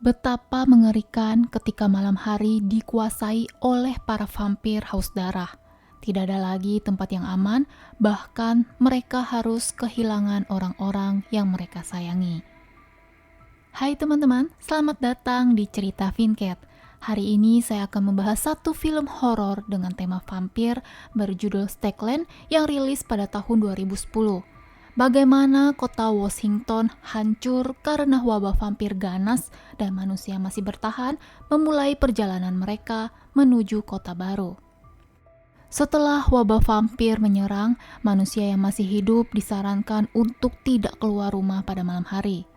Betapa mengerikan ketika malam hari dikuasai oleh para vampir haus darah. Tidak ada lagi tempat yang aman, bahkan mereka harus kehilangan orang-orang yang mereka sayangi. Hai teman-teman, selamat datang di Cerita Vincat. Hari ini saya akan membahas satu film horor dengan tema vampir berjudul Stakland yang rilis pada tahun 2010. Bagaimana kota Washington hancur karena wabah vampir ganas dan manusia masih bertahan memulai perjalanan mereka menuju kota baru. Setelah wabah vampir menyerang, manusia yang masih hidup disarankan untuk tidak keluar rumah pada malam hari.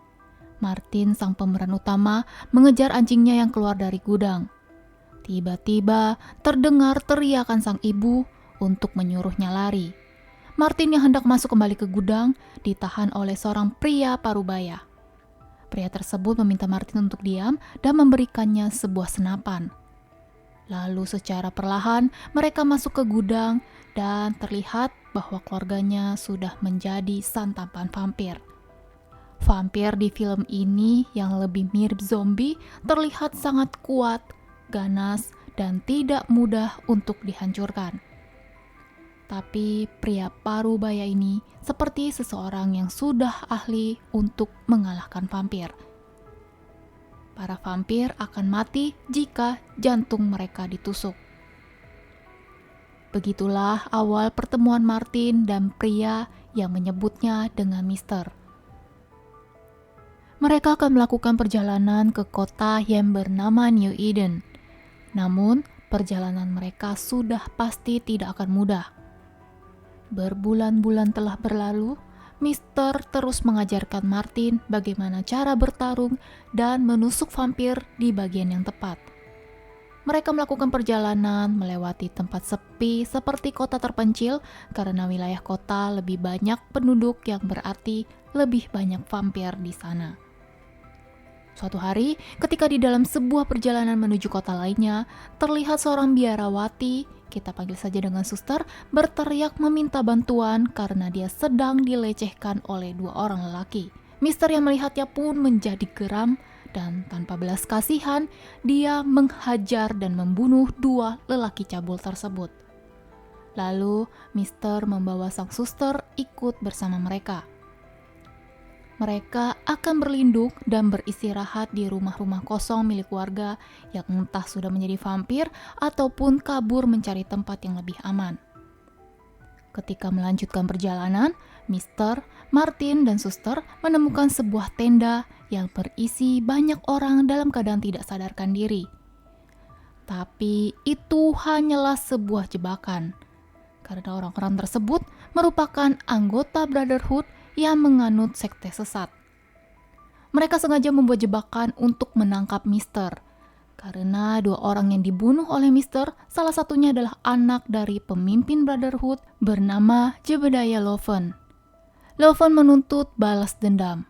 Martin, sang pemeran utama, mengejar anjingnya yang keluar dari gudang. Tiba-tiba terdengar teriakan sang ibu untuk menyuruhnya lari. Martin yang hendak masuk kembali ke gudang ditahan oleh seorang pria parubaya. Pria tersebut meminta Martin untuk diam dan memberikannya sebuah senapan. Lalu secara perlahan mereka masuk ke gudang dan terlihat bahwa keluarganya sudah menjadi santapan vampir. Vampir di film ini yang lebih mirip zombie terlihat sangat kuat, ganas, dan tidak mudah untuk dihancurkan. Tapi pria parubaya ini seperti seseorang yang sudah ahli untuk mengalahkan vampir. Para vampir akan mati jika jantung mereka ditusuk. Begitulah awal pertemuan Martin dan pria yang menyebutnya dengan Mister. Mereka akan melakukan perjalanan ke kota yang bernama New Eden. Namun, perjalanan mereka sudah pasti tidak akan mudah. Berbulan-bulan telah berlalu, Mister terus mengajarkan Martin bagaimana cara bertarung dan menusuk vampir di bagian yang tepat. Mereka melakukan perjalanan melewati tempat sepi seperti kota terpencil karena wilayah kota lebih banyak penduduk yang berarti lebih banyak vampir di sana. Suatu hari, ketika di dalam sebuah perjalanan menuju kota lainnya, terlihat seorang biarawati, kita panggil saja dengan suster, berteriak meminta bantuan karena dia sedang dilecehkan oleh dua orang lelaki. Mister yang melihatnya pun menjadi geram dan tanpa belas kasihan, dia menghajar dan membunuh dua lelaki cabul tersebut. Lalu, Mister membawa sang suster ikut bersama mereka. Mereka akan berlindung dan beristirahat di rumah-rumah kosong milik warga yang entah sudah menjadi vampir ataupun kabur mencari tempat yang lebih aman. Ketika melanjutkan perjalanan, Mister, Martin, dan Suster menemukan sebuah tenda yang berisi banyak orang dalam keadaan tidak sadarkan diri. Tapi itu hanyalah sebuah jebakan, karena orang-orang tersebut merupakan anggota Brotherhood yang menganut sekte sesat. Mereka sengaja membuat jebakan untuk menangkap Mister, karena dua orang yang dibunuh oleh Mister, salah satunya adalah anak dari pemimpin Brotherhood bernama Jebediah Loven. Loven menuntut balas dendam.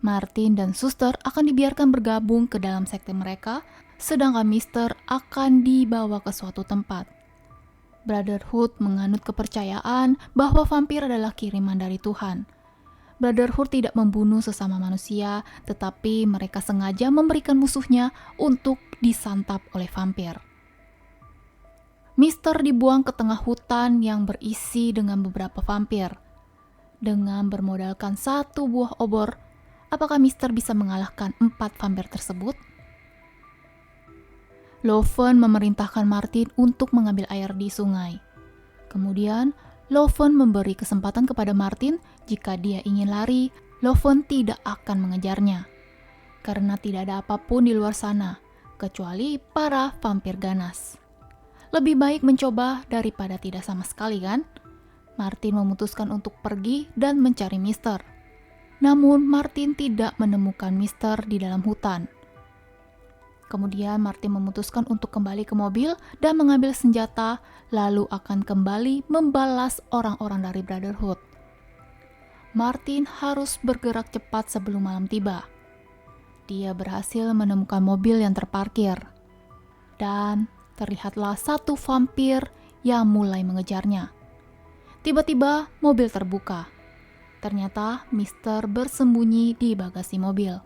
Martin dan Suster akan dibiarkan bergabung ke dalam sekte mereka, sedangkan Mister akan dibawa ke suatu tempat. Brotherhood menganut kepercayaan bahwa vampir adalah kiriman dari Tuhan. Brotherhood tidak membunuh sesama manusia, tetapi mereka sengaja memberikan musuhnya untuk disantap oleh vampir. Mister dibuang ke tengah hutan yang berisi dengan beberapa vampir. Dengan bermodalkan satu buah obor, apakah Mister bisa mengalahkan 4 vampir tersebut? Loven memerintahkan Martin untuk mengambil air di sungai. Kemudian, Loven memberi kesempatan kepada Martin jika dia ingin lari, Loven tidak akan mengejarnya. Karena tidak ada apapun di luar sana, kecuali para vampir ganas. Lebih baik mencoba daripada tidak sama sekali, kan? Martin memutuskan untuk pergi dan mencari Mister. Namun, Martin tidak menemukan Mister di dalam hutan. Kemudian Martin memutuskan untuk kembali ke mobil dan mengambil senjata, lalu akan kembali membalas orang-orang dari Brotherhood. Martin harus bergerak cepat sebelum malam tiba. Dia berhasil menemukan mobil yang terparkir. Dan terlihatlah satu vampir yang mulai mengejarnya. Tiba-tiba mobil terbuka. Ternyata Mister bersembunyi di bagasi mobil.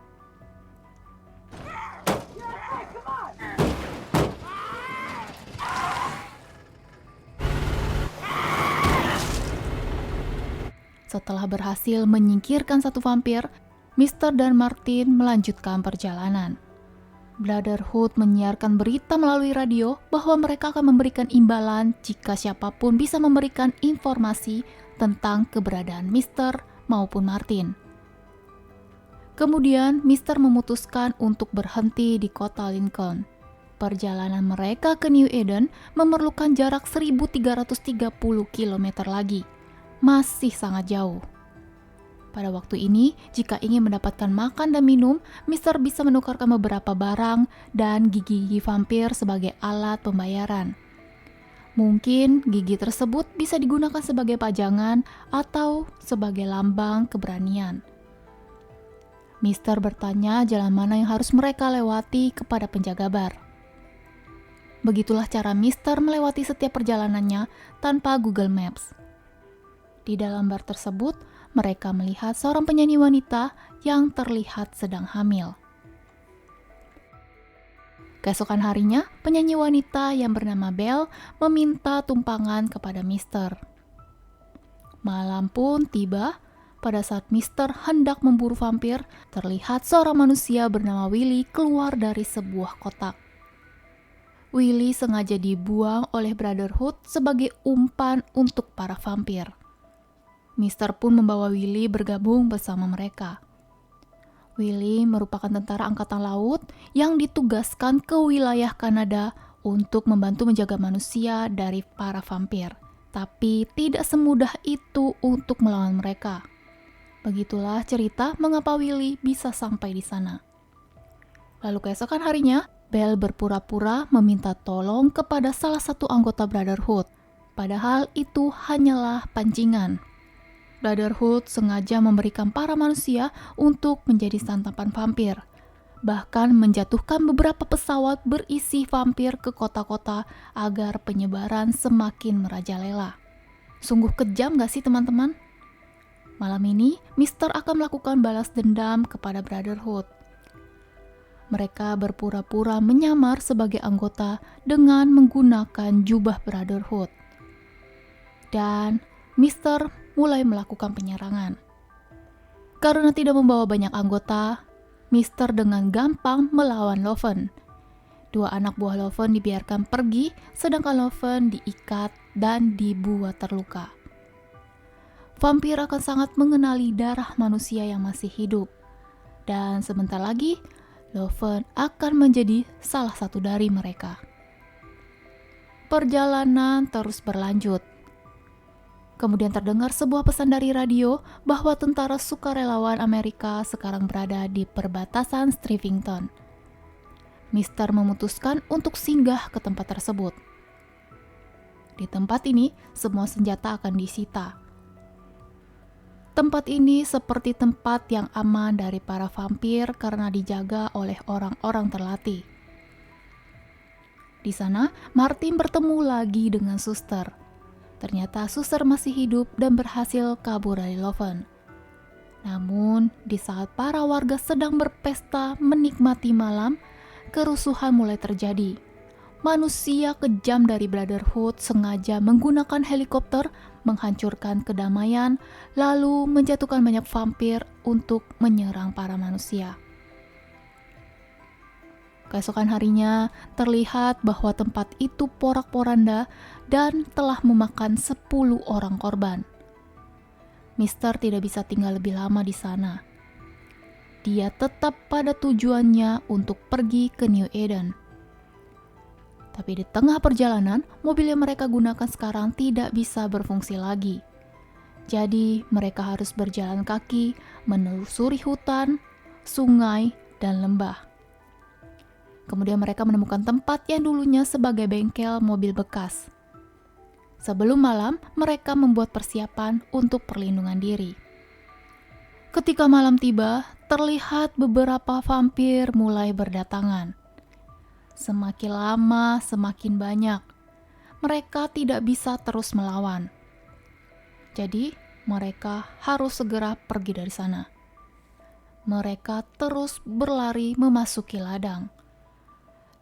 Setelah berhasil menyingkirkan satu vampir, Mr. dan Martin melanjutkan perjalanan. Brotherhood menyiarkan berita melalui radio bahwa mereka akan memberikan imbalan jika siapapun bisa memberikan informasi tentang keberadaan Mr. maupun Martin. Kemudian, Mr. memutuskan untuk berhenti di kota Lincoln. Perjalanan mereka ke New Eden memerlukan jarak 1330 km lagi. Masih sangat jauh. Pada waktu ini, jika ingin mendapatkan makan dan minum, Mr. bisa menukarkan beberapa barang dan gigi-gigi vampir sebagai alat pembayaran. Mungkin gigi tersebut bisa digunakan sebagai pajangan atau sebagai lambang keberanian. Mr. bertanya jalan mana yang harus mereka lewati kepada penjaga bar. Begitulah cara Mr. melewati setiap perjalanannya tanpa Google Maps. Di dalam bar tersebut, mereka melihat seorang penyanyi wanita yang terlihat sedang hamil. Keesokan harinya, penyanyi wanita yang bernama Belle meminta tumpangan kepada Mr. Malam pun tiba. Pada saat Mr. hendak memburu vampir, terlihat seorang manusia bernama Willy keluar dari sebuah kotak. Willy sengaja dibuang oleh Brotherhood sebagai umpan untuk para vampir. Mr. pun membawa Willy bergabung bersama mereka. Willy merupakan tentara angkatan laut yang ditugaskan ke wilayah Kanada untuk membantu menjaga manusia dari para vampir. Tapi tidak semudah itu untuk melawan mereka. Begitulah cerita mengapa Willy bisa sampai di sana. Lalu keesokan harinya, Belle berpura-pura meminta tolong kepada salah satu anggota Brotherhood. Padahal itu hanyalah pancingan. Brotherhood sengaja memberikan para manusia untuk menjadi santapan vampir. Bahkan menjatuhkan beberapa pesawat berisi vampir ke kota-kota agar penyebaran semakin merajalela. Sungguh kejam gak sih teman-teman? Malam ini, Mr. akan melakukan balas dendam kepada Brotherhood. Mereka berpura-pura menyamar sebagai anggota dengan menggunakan jubah Brotherhood. Dan Mr. mulai melakukan penyerangan. Karena tidak membawa banyak anggota, Mr. dengan gampang melawan Loven. Dua anak buah Loven dibiarkan pergi, sedangkan Loven diikat dan dibuat terluka. Vampir akan sangat mengenali darah manusia yang masih hidup. Dan sebentar lagi, Loven akan menjadi salah satu dari mereka. Perjalanan terus berlanjut. Kemudian terdengar sebuah pesan dari radio bahwa tentara sukarelawan Amerika sekarang berada di perbatasan Stevington. Mr. memutuskan untuk singgah ke tempat tersebut. Di tempat ini, semua senjata akan disita. Tempat ini seperti tempat yang aman dari para vampir karena dijaga oleh orang-orang terlatih. Di sana, Martin bertemu lagi dengan suster. Ternyata suster masih hidup dan berhasil kabur dari Loven. Namun, di saat para warga sedang berpesta menikmati malam, kerusuhan mulai terjadi. Manusia kejam dari Brotherhood sengaja menggunakan helikopter menghancurkan kedamaian, lalu menjatuhkan banyak vampir untuk menyerang para manusia. Keesokan harinya, terlihat bahwa tempat itu porak-poranda dan telah memakan 10 orang korban. Mr. tidak bisa tinggal lebih lama di sana. Dia tetap pada tujuannya untuk pergi ke New Eden. Tapi di tengah perjalanan, mobil yang mereka gunakan sekarang tidak bisa berfungsi lagi. Jadi, mereka harus berjalan kaki, menelusuri hutan, sungai, dan lembah. Kemudian mereka menemukan tempat yang dulunya sebagai bengkel mobil bekas. Sebelum malam, mereka membuat persiapan untuk perlindungan diri. Ketika malam tiba, terlihat beberapa vampir mulai berdatangan. Semakin lama, semakin banyak. Mereka tidak bisa terus melawan. Jadi, mereka harus segera pergi dari sana. Mereka terus berlari memasuki ladang.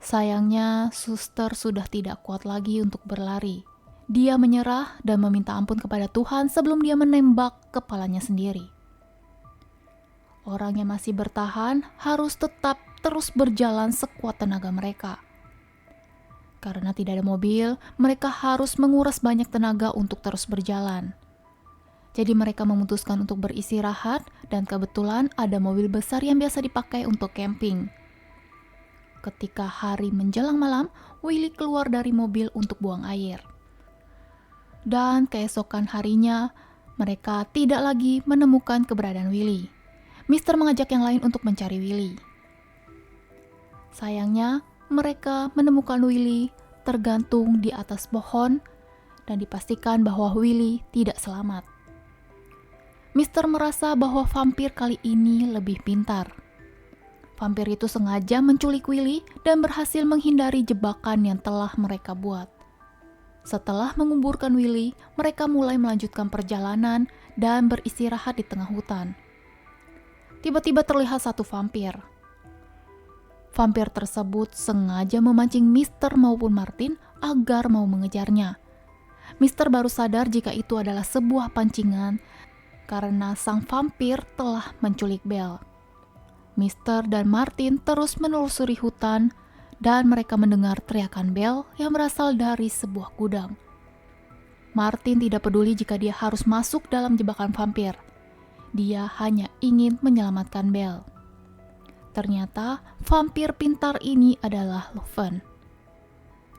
Sayangnya, suster sudah tidak kuat lagi untuk berlari. dia menyerah dan meminta ampun kepada Tuhan sebelum dia menembak kepalanya sendiri. Orang yang masih bertahan harus tetap terus berjalan sekuat tenaga mereka. Karena tidak ada mobil, mereka harus menguras banyak tenaga untuk terus berjalan. Jadi mereka memutuskan untuk beristirahat dan kebetulan ada mobil besar yang biasa dipakai untuk camping. Ketika hari menjelang malam, Willy keluar dari mobil untuk buang air. Dan keesokan harinya, mereka tidak lagi menemukan keberadaan Willy. Mister mengajak yang lain untuk mencari Willy. Sayangnya, mereka menemukan Willy tergantung di atas pohon dan dipastikan bahwa Willy tidak selamat. Mister merasa bahwa vampir kali ini lebih pintar. Vampir itu sengaja menculik Willy dan berhasil menghindari jebakan yang telah mereka buat. Setelah menguburkan Willy, mereka mulai melanjutkan perjalanan dan beristirahat di tengah hutan. Tiba-tiba terlihat satu vampir. Vampir tersebut sengaja memancing Mister maupun Martin agar mau mengejarnya. Mister baru sadar jika itu adalah sebuah pancingan karena sang vampir telah menculik Belle. Mister dan Martin terus menelusuri hutan dan mereka mendengar teriakan Belle yang berasal dari sebuah gudang. Martin tidak peduli jika dia harus masuk dalam jebakan vampir. Dia hanya ingin menyelamatkan Belle. Ternyata vampir pintar ini adalah Loven.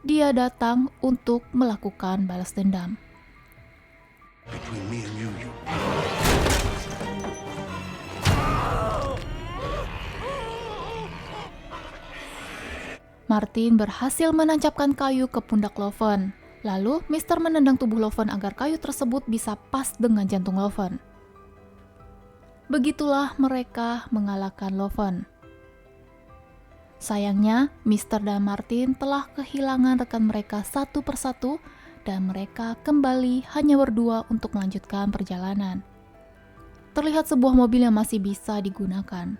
Dia datang untuk melakukan balas dendam. Between me and you. Martin berhasil menancapkan kayu ke pundak Loven. Lalu Mister menendang tubuh Loven agar kayu tersebut bisa pas dengan jantung Loven. Begitulah mereka mengalahkan Loven. Sayangnya, Mister dan Martin telah kehilangan rekan mereka satu persatu dan mereka kembali hanya berdua untuk melanjutkan perjalanan. Terlihat sebuah mobil yang masih bisa digunakan.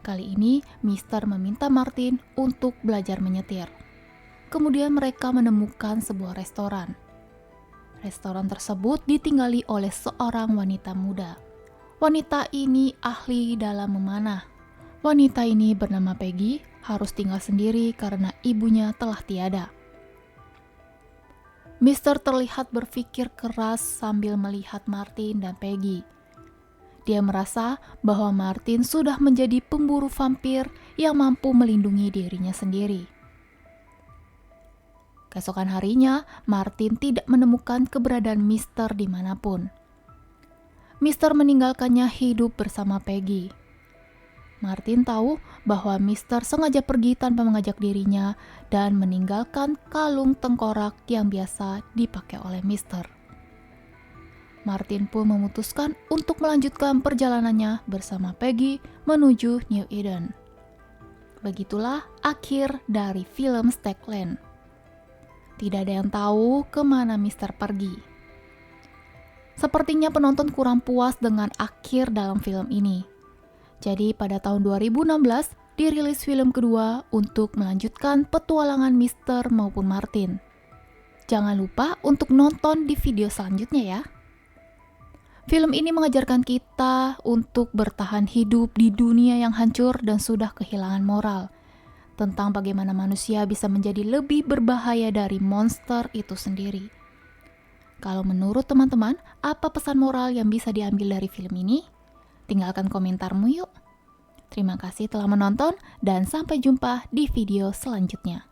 Kali ini, Mister meminta Martin untuk belajar menyetir. Kemudian mereka menemukan sebuah restoran. Restoran tersebut ditinggali oleh seorang wanita muda. Wanita ini ahli dalam memanah. Wanita ini bernama Peggy, harus tinggal sendiri karena ibunya telah tiada. Mister terlihat berpikir keras sambil melihat Martin dan Peggy. Dia merasa bahwa Martin sudah menjadi pemburu vampir yang mampu melindungi dirinya sendiri. Keesokan harinya, Martin tidak menemukan keberadaan Mister dimanapun. Mister meninggalkannya hidup bersama Peggy. Martin tahu bahwa Mister sengaja pergi tanpa mengajak dirinya dan meninggalkan kalung tengkorak yang biasa dipakai oleh Mister. Martin pun memutuskan untuk melanjutkan perjalanannya bersama Peggy menuju New Eden. Begitulah akhir dari film Stakland. Tidak ada yang tahu kemana Mister pergi. Sepertinya penonton kurang puas dengan akhir dalam film ini. Jadi pada tahun 2016 dirilis film kedua untuk melanjutkan petualangan Mister maupun Martin. Jangan lupa untuk nonton di video selanjutnya ya. Film ini mengajarkan kita untuk bertahan hidup di dunia yang hancur dan sudah kehilangan moral. Tentang bagaimana manusia bisa menjadi lebih berbahaya dari monster itu sendiri. Kalau menurut teman-teman, apa pesan moral yang bisa diambil dari film ini? Tinggalkan komentarmu yuk. Terima kasih telah menonton dan sampai jumpa di video selanjutnya.